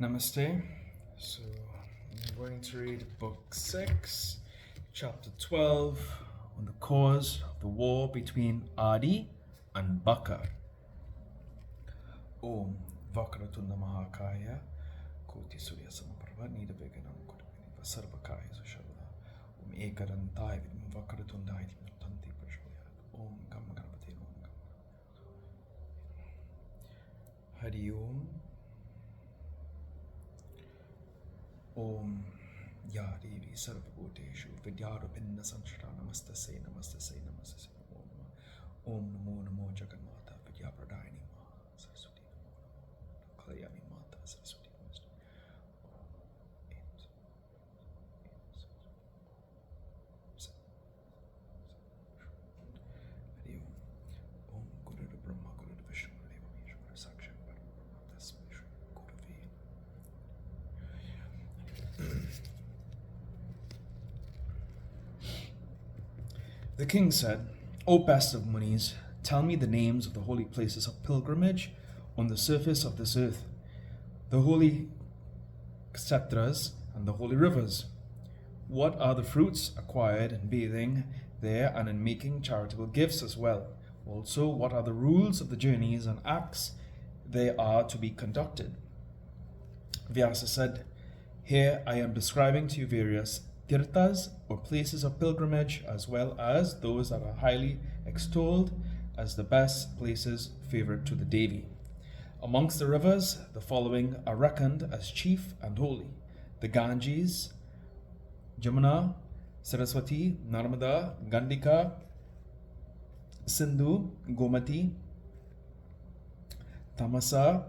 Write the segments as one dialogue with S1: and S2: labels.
S1: Namaste. So I'm going to read Book 6, Chapter 12, on the cause of the war between Adi and Bakar. Om Vakratunda Mahakaya Koti Surya Samaprabha Nida Veganam Kudavini Vasarvakaya Sushavada Om Ekarantai Vidma Vakratundai Tanti Prashoya Om Gammaganapati Om Hari Om Om Ya Devi Sarvabhuteshu Vidyarupinna Sanshara Namastasai Namastasai Namastasai Om Namo Namo Jagannatha Vidyapradayini Maha Saraswati Namo Kalyani Mata Saraswati Namaste Hari Om Om Guru Brahma Guru Vishnu Guru Deva Maheshwara Sakshat Parabrahma Tasmai Shri Gurave. The king said, O best of Munis, tell me the names of the holy places of pilgrimage on the surface of this earth, the holy kshetras and the holy rivers. What are the fruits acquired in bathing there and in making charitable gifts as well? Also, what are the rules of the journeys and acts they are to be conducted? Vyasa said, Here I am describing to you various tirthas or places of pilgrimage, as well as those that are highly extolled as the best places favourite to the Devi. Amongst the rivers, the following are reckoned as chief and holy: the Ganges, Jamuna, Saraswati, Narmada, Gandika, Sindhu, Gomati, Tamasa,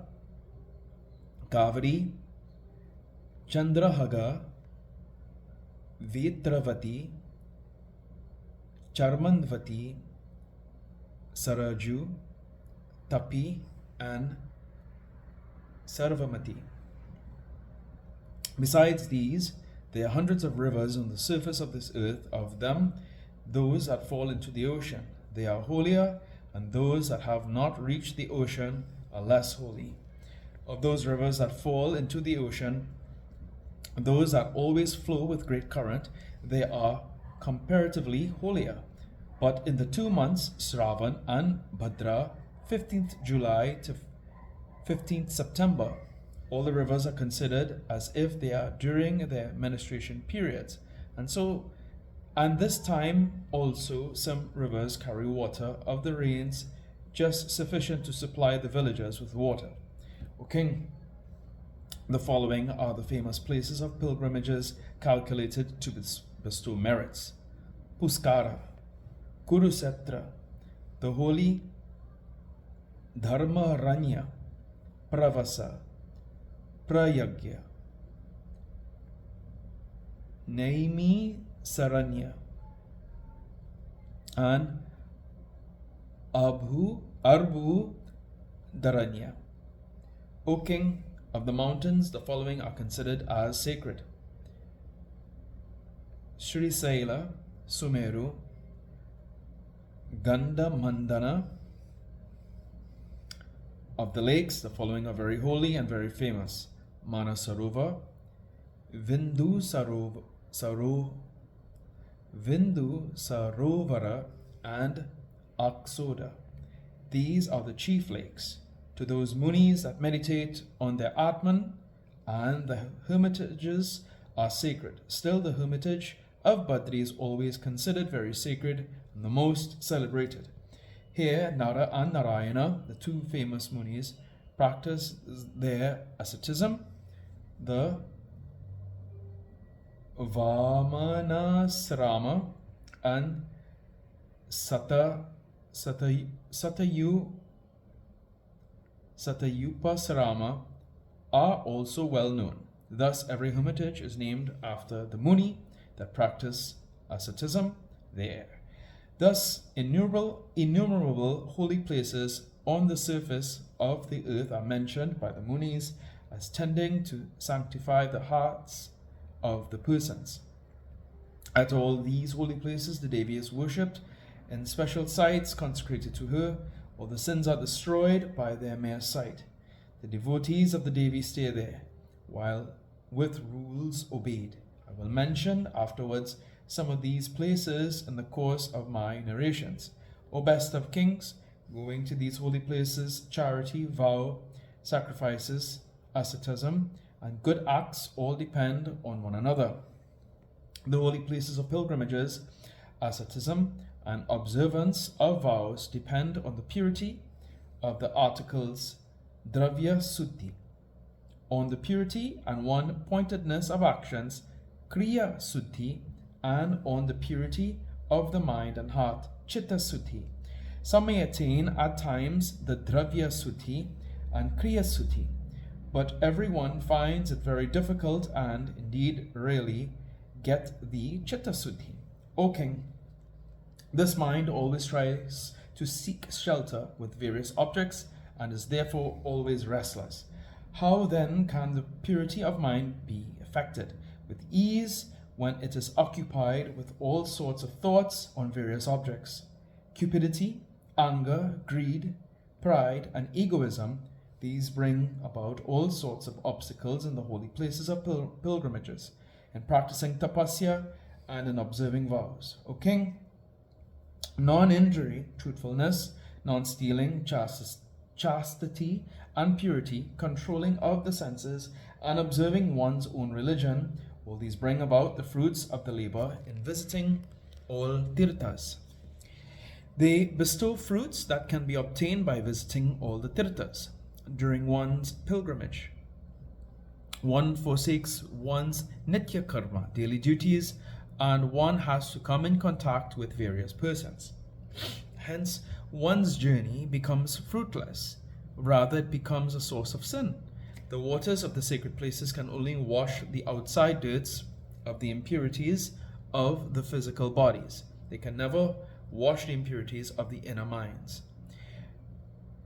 S1: Kaveri, Chandrahaga, Vetravati, Charmandvati, Saraju, Tapi, and Sarvamati. Besides these, there are hundreds of rivers on the surface of this earth. Of them, those that fall into the ocean, they are holier, and those that have not reached the ocean are less holy. Of those rivers that fall into the ocean, those that always flow with great current, they are comparatively holier. But in the 2 months, Shravan and Bhadra, 15th July to 15th September, all the rivers are considered as if they are during their menstruation periods. And this time also some rivers carry water of the rains, just sufficient to supply the villagers with water. O King, the following are the famous places of pilgrimages calculated to bestow merits: Puskara, Kurukshetra, the holy Dharmaranya, Pravasa, Prayagya, Naimi Saranya, and Arbu Dharanya. O King of the mountains, the following are considered as sacred: Shrisaila, Sumeru, Gandhamandana. Of the lakes, the following are very holy and very famous: Manasarova, Vindu Sarovara, and Aksoda. These are the chief lakes. To those munis that meditate on their Atman, and the hermitages are sacred. Still, the hermitage of Badri is always considered very sacred and the most celebrated. Here, Nara and Narayana, the two famous munis, practice their asceticism. The Vamanasrama and Satayupasrama are also well known. Thus, every hermitage is named after the Muni that practice asceticism there. Thus, innumerable holy places on the surface of the earth are mentioned by the Munis as tending to sanctify the hearts of the persons. At all these holy places, the Devi is worshipped in special sites consecrated to her, or the sins are destroyed by their mere sight. The devotees of the Devi stay there. while with rules obeyed. I will mention afterwards some of these places in the course of my narrations. O best of kings, going to these holy places, charity, vow, sacrifices, asceticism, and good acts all depend on one another. The holy places of pilgrimages, asceticism, and observance of vows depend on the purity of the articles Dravya Suddhi, on the purity and one pointedness of actions Kriya Suddhi, and on the purity of the mind and heart Chitta Suddhi. Some may attain at times the Dravya Suddhi and Kriya Suddhi, but everyone finds it very difficult and indeed rarely get the Chitta Suddhi. O king, this mind always tries to seek shelter with various objects and is therefore always restless. How then can the purity of mind be effected with ease when it is occupied with all sorts of thoughts on various objects? Cupidity, anger, greed, pride, and egoism, these bring about all sorts of obstacles in the holy places of pilgrimages, in practicing tapasya and in observing vows. O king, non-injury, truthfulness, non-stealing, chastity, and purity, controlling of the senses, and observing one's own religion, all these bring about the fruits of the labor in visiting all tirthas. They bestow fruits that can be obtained by visiting all the tirthas. During one's pilgrimage, one forsakes one's nitya karma, daily duties, and one has to come in contact with various persons. Hence, one's journey becomes fruitless. Rather, it becomes a source of sin. The waters of the sacred places can only wash the outside dirts of the impurities of the physical bodies. They can never wash the impurities of the inner minds.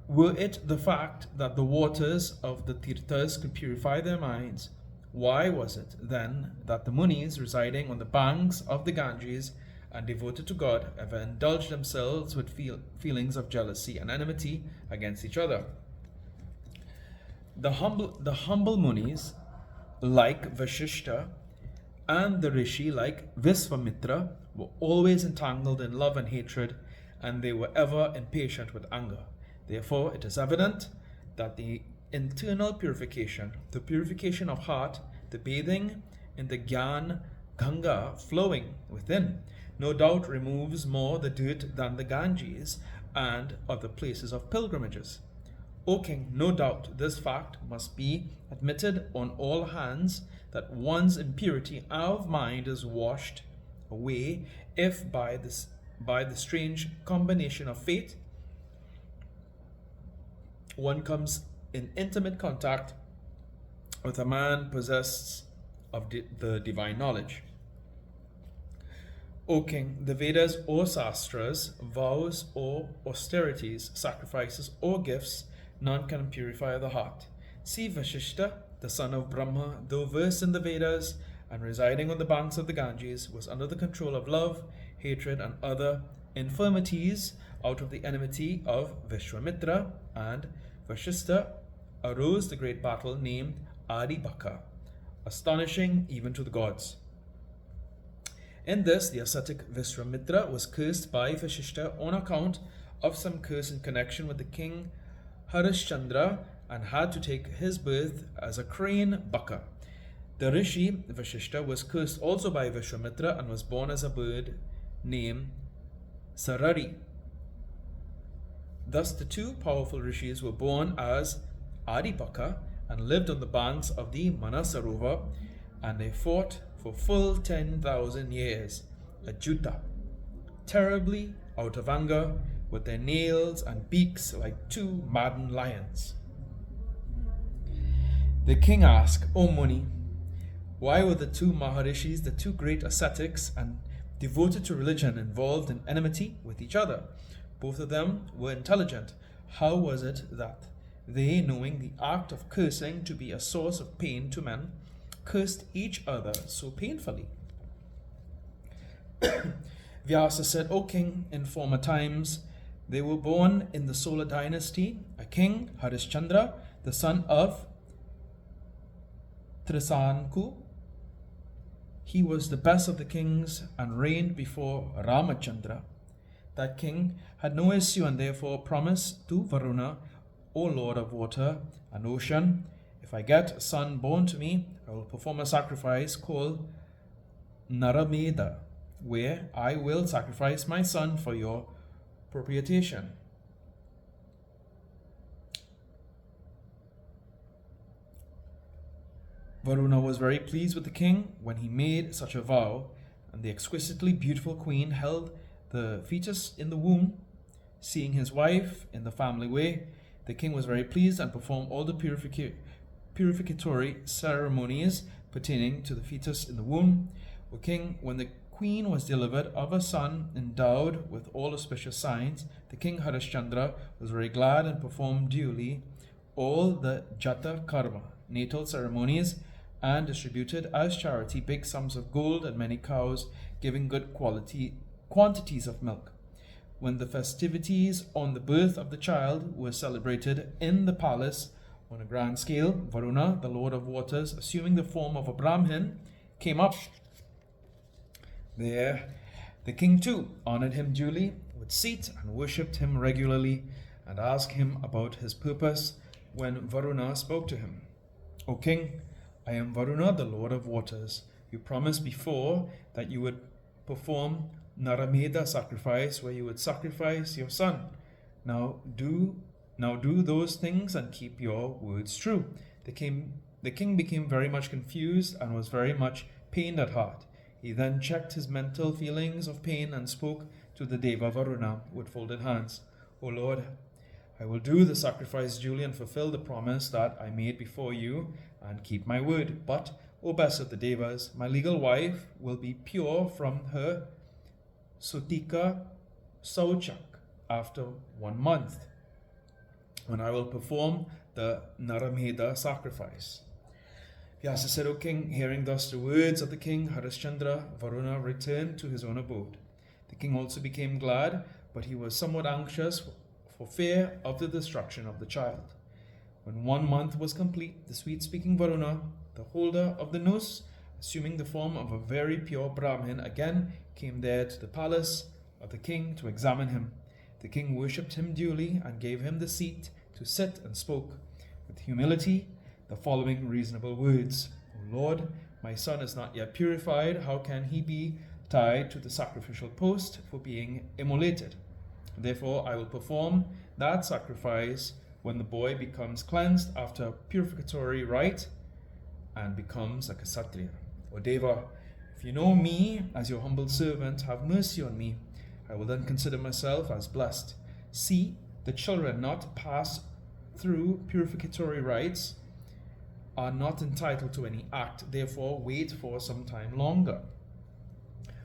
S1: Were it the fact that the waters of the tirthas could purify their minds, why was it then that the munis residing on the banks of the Ganges and devoted to God ever indulged themselves with feelings of jealousy and enmity against each other? The humble munis like Vashishta and the rishi like Visvamitra were always entangled in love and hatred, and they were ever impatient with anger. Therefore, it is evident that the internal purification, the purification of heart, the bathing in the Gyan Ganga flowing within, no doubt removes more the dirt than the Ganges and other places of pilgrimages. O king, no doubt this fact must be admitted on all hands, that one's impurity of mind is washed away if by the strange combination of fate one comes in intimate contact with a man possessed of the divine knowledge. O king, the Vedas or Sastras, vows or austerities, sacrifices or gifts, none can purify the heart. See Vashishta, the son of Brahma, though versed in the Vedas and residing on the banks of the Ganges, was under the control of love, hatred, and other infirmities. Out of the enmity of Vishwamitra and Vashishta arose the great battle named Adi Baka, astonishing even to the gods. In this, the ascetic Vishwamitra was cursed by Vashishta on account of some curse in connection with the king Harishchandra, and had to take his birth as a crane Baka. The rishi Vashishta was cursed also by Vishwamitra and was born as a bird named Sarari. Thus the two powerful rishis were born as Adipaka and lived on the banks of the Manasarovar, and they fought for full 10,000 years, a Juta, terribly out of anger, with their nails and beaks like two maddened lions. The king asked, O Muni, why were the two Maharishis, the two great ascetics and devoted to religion, involved in enmity with each other? Both of them were intelligent. How was it that they, knowing the act of cursing to be a source of pain to men, cursed each other so painfully? Vyasa said, O king, in former times they were born in the solar dynasty, a king, Harishchandra, the son of Trisanku. He was the best of the kings and reigned before Ramachandra. That king had no issue and therefore promised to Varuna, O Lord of water and ocean, if I get a son born to me, I will perform a sacrifice called Narameda, where I will sacrifice my son for your propitiation. Varuna was very pleased with the king when he made such a vow, and the exquisitely beautiful queen held the fetus in the womb. Seeing his wife in the family way, the king was very pleased and performed all the purificatory ceremonies pertaining to the fetus in the womb. O king, when the queen was delivered of a son endowed with all auspicious signs, the king Harishchandra was very glad and performed duly all the jata karma, natal ceremonies, and distributed as charity big sums of gold and many cows, giving good quantities of milk. When the festivities on the birth of the child were celebrated in the palace on a grand scale, Varuna, the lord of waters, assuming the form of a Brahmin, came up. There, the king too honored him duly with seat and worshipped him regularly and asked him about his purpose when Varuna spoke to him. O king, I am Varuna, the lord of waters. You promised before that you would perform Narameda sacrifice, where you would sacrifice your son. Now do those things and keep your words true. The king became very much confused and was very much pained at heart. He then checked his mental feelings of pain and spoke to the Deva Varuna with folded hands. O Lord, I will do the sacrifice duly and fulfill the promise that I made before you and keep my word. But, O best of the Devas, my legal wife will be pure from her Sutika Sauchak after 1 month, when I will perform the Narameda sacrifice. Vyasa said, O king, hearing thus the words of the king Harishchandra, Varuna returned to his own abode. The king also became glad, but he was somewhat anxious for fear of the destruction of the child. When 1 month was complete, the sweet-speaking Varuna, the holder of the noose, assuming the form of a very pure Brahmin, again came there to the palace of the king to examine him. The king worshipped him duly and gave him the seat to sit and spoke with humility the following reasonable words. O Lord, my son is not yet purified. How can he be tied to the sacrificial post for being immolated? Therefore, I will perform that sacrifice when the boy becomes cleansed after purificatory rite and becomes a Kshatriya. O Deva, if you know me as your humble servant, have mercy on me. I will then consider myself as blessed. See, the children not pass through purificatory rites are not entitled to any act. Therefore, wait for some time longer.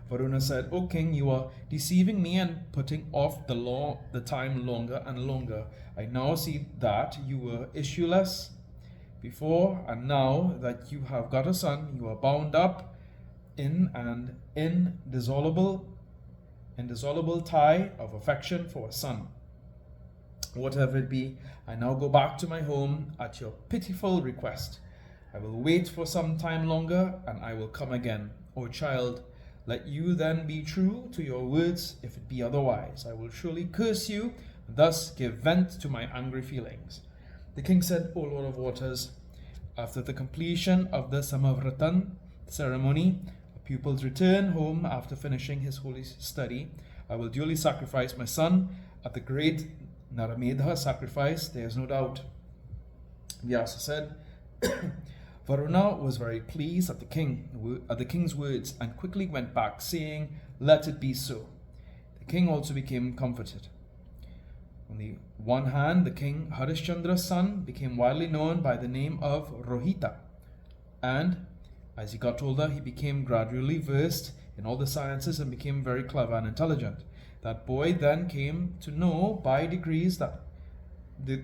S1: Varuna said, O king, you are deceiving me and putting off the time longer and longer. I now see that you were issueless before, and now that you have got a son, you are bound up in an indissoluble tie of affection for a son. Whatever it be, I now go back to my home at your pitiful request. I will wait for some time longer, and I will come again. O child, let you then be true to your words. If it be otherwise, I will surely curse you, and thus give vent to my angry feelings. The king said, O Lord of waters, after the completion of the Samavratan ceremony, a pupil's return home after finishing his holy study, I will duly sacrifice my son at the great Naramedha sacrifice, there is no doubt. Vyasa said, Varuna was very pleased at the king's words and quickly went back, saying, Let it be so. The king also became comforted. On the one hand, the king Harishchandra's son became widely known by the name of Rohita, and as he got older, he became gradually versed in all the sciences and became very clever and intelligent. That boy then came to know by degrees that the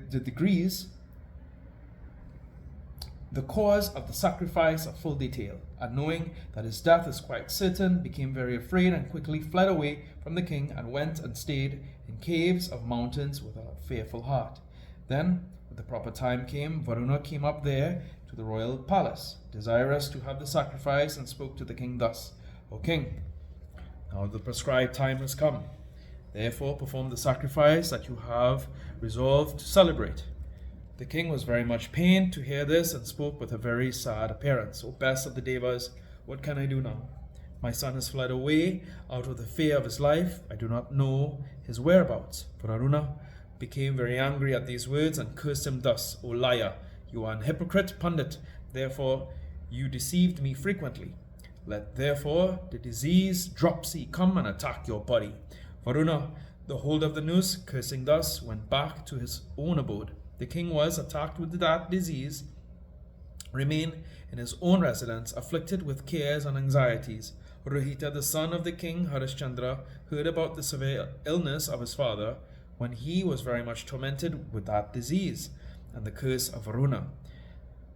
S1: cause of the sacrifice of full detail, and knowing that his death is quite certain, became very afraid and quickly fled away from the king and went and stayed in caves of mountains with a fearful heart. Then, when the proper time came, Varuna came up there to the royal palace, desirous to have the sacrifice, and spoke to the king thus: O king, now the prescribed time has come. Therefore perform the sacrifice that you have resolved to celebrate. The king was very much pained to hear this, and spoke with a very sad appearance. O best of the Devas, what can I do now? My son has fled away out of the fear of his life. I do not know his whereabouts. Varuna became very angry at these words and cursed him thus: O liar, you are an hypocrite Pandit, therefore you deceived me frequently. Let therefore the disease dropsy come and attack your body. Varuna, the holder of the noose, cursing thus, went back to his own abode. The king was attacked with that disease, remained in his own residence, afflicted with cares and anxieties. Rohita, the son of the king Harishchandra, heard about the severe illness of his father, when he was very much tormented with that disease and the curse of Varuna.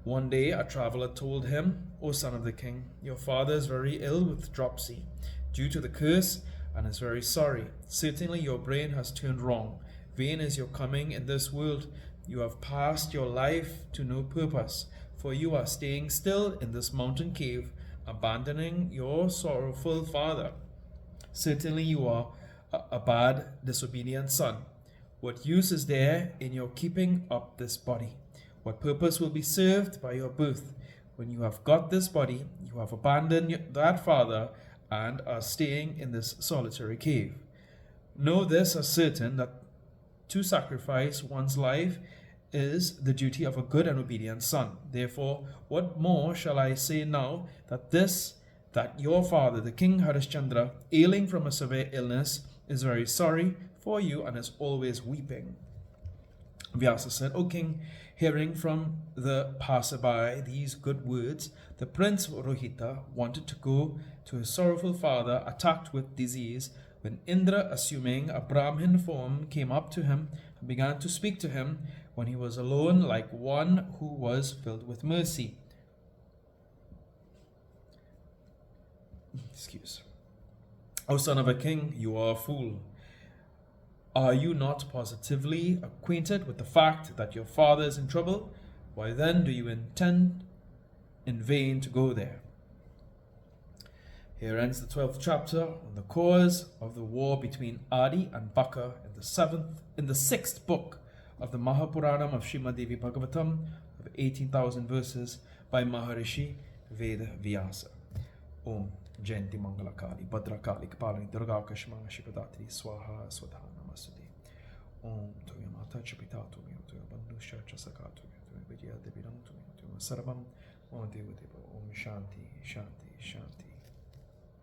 S1: One day a traveller told him, O son of the king, your father is very ill with dropsy due to the curse, and is very sorry. Certainly your brain has turned wrong. Vain is your coming in this world. You have passed your life to no purpose, for you are staying still in this mountain cave, abandoning your sorrowful father. Certainly you are a bad, disobedient son. What use is there in your keeping up this body? What purpose will be served by your birth? When you have got this body, you have abandoned that father and are staying in this solitary cave. Know this as certain, that to sacrifice one's life is the duty of a good and obedient son. Therefore, what more shall I say now that your father, the king Harishchandra, ailing from a severe illness, is very sorry for you and is always weeping. Vyasa said, O king, hearing from the passerby these good words, the prince Rohita wanted to go to his sorrowful father, attacked with disease, when Indra, assuming a Brahmin form, came up to him and began to speak to him when he was alone, like one who was filled with mercy. O son of a king, you are a fool. Are you not positively acquainted with the fact that your father is in trouble? Why then do you intend in vain to go there? Here ends the 12th chapter on the cause of the war between Adi and Baka in the 6th book of the Maha Puranam of Srimad Devi Bhagavatam of 18,000 verses by Maharishi Veda Vyasa. Om Jayanti Mangala Kali Bhadra Kali Kapalini Durga Kashma Shivadatri Swaha Swadha Namaste. Om Toya Mata Chapita Toya Toya Bandhu Shacha Sakatu Toya Vidya Deviram Toya Toya Sarvam Om Deva Deva Om Shanti Shanti Shanti.